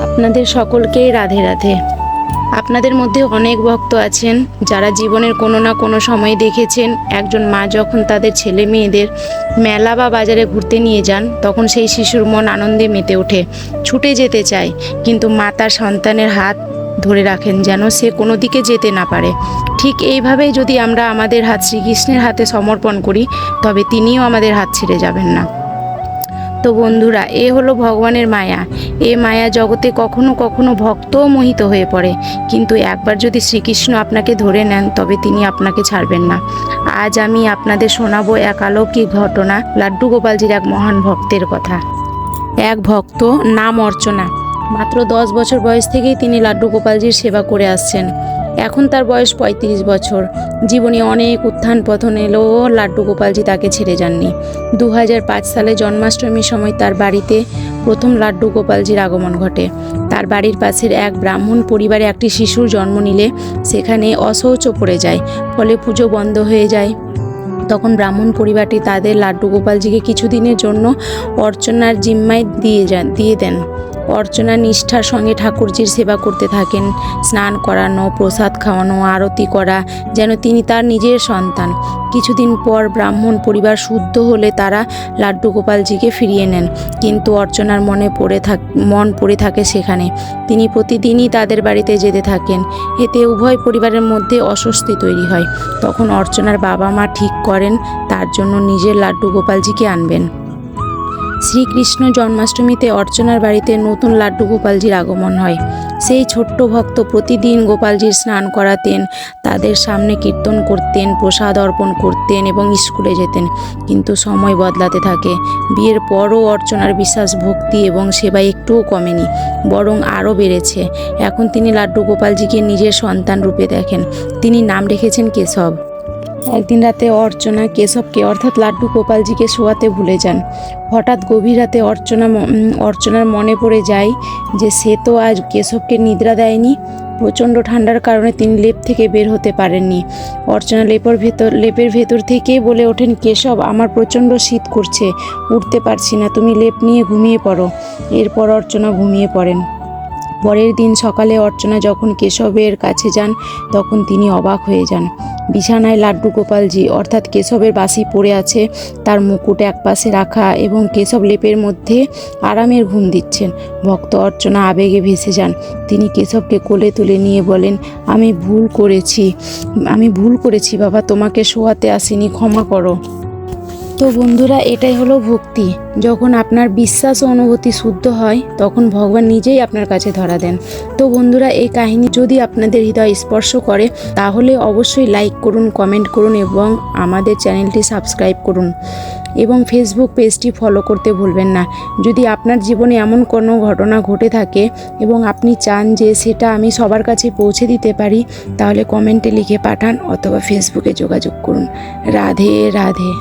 আপনাদের সকলকেই রাধে রাধে। আপনাদের মধ্যে অনেক ভক্ত আছেন যারা জীবনের কোনো না কোনো সময় দেখেছেন একজন মা যখন তাদের ছেলে মেয়েদের মেলা বা বাজারে ঘুরতে নিয়ে যান তখন সেই শিশুর মন আনন্দে মেতে ওঠে, ছুটে যেতে চায়, কিন্তু মা তার সন্তানের হাত ধরে রাখেন যেন সে কোনো দিকে যেতে না পারে। ঠিক এইভাবেই যদি আমরা আমাদের হাত শ্রীকৃষ্ণের হাতে সমর্পণ করি তবে তিনিও আমাদের হাত ছেড়ে যাবেন না। তো বন্ধুরা, এ হলো ভগবানের মায়া। এ মায়া জগতে কখনো কখনো ভক্তও মোহিত হয়ে পড়ে, কিন্তু একবার যদি শ্রীকৃষ্ণ আপনাকে ধরে নেন তবে তিনি আপনাকে ছাড়বেন না। আজ আমি আপনাদের শোনাবো এক অলৌকিক ঘটনা, লাড্ডু গোপালজির এক মহান ভক্তের কথা। এক ভক্ত নাম অর্চনা, মাত্র 10 বছর বয়স থেকেই তিনি লাড্ডু গোপালজির সেবা করে আসছেন। এখন তার বয়স 35 বছর। জীবনে অনেক উত্থান পতন এলেও লাড্ডু গোপালজি তাকে ছেড়ে যাননি। 2005 সালে জন্মাষ্টমীর সময় তার বাড়িতে প্রথম লাড্ডু গোপালজির আগমন ঘটে। তার বাড়ির পাশের এক ব্রাহ্মণ পরিবারে একটি শিশুর জন্ম নিলে সেখানে অশৌচ পড়ে যায়, ফলে পুজো বন্ধ হয়ে যায়। তখন ব্রাহ্মণ পরিবারটি তাদের লাড্ডু গোপালজিকে কিছুদিনের জন্য অর্চনার জিম্মায় দিয়ে দেন। অর্চনা নিষ্ঠার সঙ্গে ঠাকুরজির সেবা করতে থাকেন, স্নান করানো, প্রসাদ খাওয়ানো, আরতি করা, যেন তিনি তার নিজের সন্তান। কিছুদিন পর ব্রাহ্মণ পরিবার শুদ্ধ হলে তারা লাড্ডু গোপালজিকে ফিরিয়ে নেন, কিন্তু অর্চনার মন পড়ে থাকে সেখানে। তিনি প্রতিদিনই তাদের বাড়িতে যেতে থাকেন। এতে উভয় পরিবারের মধ্যে অস্বস্তি তৈরি হয়। তখন অর্চনার বাবা মা ঠিক করেন তার জন্য নিজের লাড্ডু গোপালজিকে আনবেন। শ্রীকৃষ্ণ জন্মাষ্টমীতে অর্চনার বাড়িতে নতুন লাড্ডু গোপালজির আগমন হয়। সেই ছোট্ট ভক্ত প্রতিদিন গোপালজির স্নান করাতেন, তাদের সামনে কীর্তন করতেন, প্রসাদ অর্পণ করতেন এবং স্কুলে যেতেন। কিন্তু সময় বদলাতে থাকে। বিয়ের পরও অর্চনার বিশ্বাস, ভক্তি এবং সেবা একটুও কমেনি, বরং আরও বেড়েছে। এখন তিনি লাড্ডু গোপালজিকে নিজের সন্তান রূপে দেখেন। তিনি নাম রেখেছেন কেশব। একদিন রাতে অর্চনা কেশবকে অর্থাৎ লাড্ডু গোপালজিকে শোয়াতে ভুলে যান। হঠাৎ গভীর রাতে অর্চনার মনে পড়ে যায় যে সে তো আজ কেশবকে নিদ্রা দেয়নি। প্রচণ্ড ঠান্ডার কারণে তিনি লেপ থেকে বের হতে পারেননি। অর্চনা লেপের ভেতর থেকেই বলে ওঠেন, কেশব, আমার প্রচণ্ড শীত করছে, উঠতে পারছি না, তুমি লেপ নিয়ে ঘুমিয়ে পড়ো। এরপর অর্চনা ঘুমিয়ে পড়েন। পরের দিন সকালে অর্চনা যখন কেশবের কাছে যান তখন তিনি অবাক হয়ে যান। বিছানায় লাড্ডু গোপালজি অর্থাৎ কেশবের বাসি পড়ে আছে, তার মুকুট একপাশে রাখা এবং কেশব লেপের মধ্যে আরামের ঘুম দিচ্ছেন। ভক্ত অর্চনা আবেগে ভেসে যান। তিনি কেশবকে কোলে তুলে নিয়ে বলেন, আমি ভুল করেছি বাবা, তোমাকে শোয়াতে আসিনি, ক্ষমা করো। তো বন্ধুরা, এটাই হলো ভক্তি। যখন আপনার বিশ্বাস ও অনুভূতি শুদ্ধ হয় তখন ভগবান নিজেই আপনার কাছে ধরা দেন। তো বন্ধুরা, এই কাহিনী যদি আপনাদের হৃদয় স্পর্শ করে তাহলে অবশ্যই লাইক করুন, কমেন্ট করুন এবং আমাদের চ্যানেলটি সাবস্ক্রাইব করুন এবং ফেসবুক পেজটি ফলো করতে ভুলবেন না। যদি আপনার জীবনে এমন কোনো ঘটনা ঘটে থাকে এবং আপনি চান যে সেটা আমি সবার কাছে পৌঁছে দিতে পারি, তাহলে কমেন্টে লিখে পাঠান অথবা ফেসবুকে যোগাযোগ করুন। রাধে রাধে।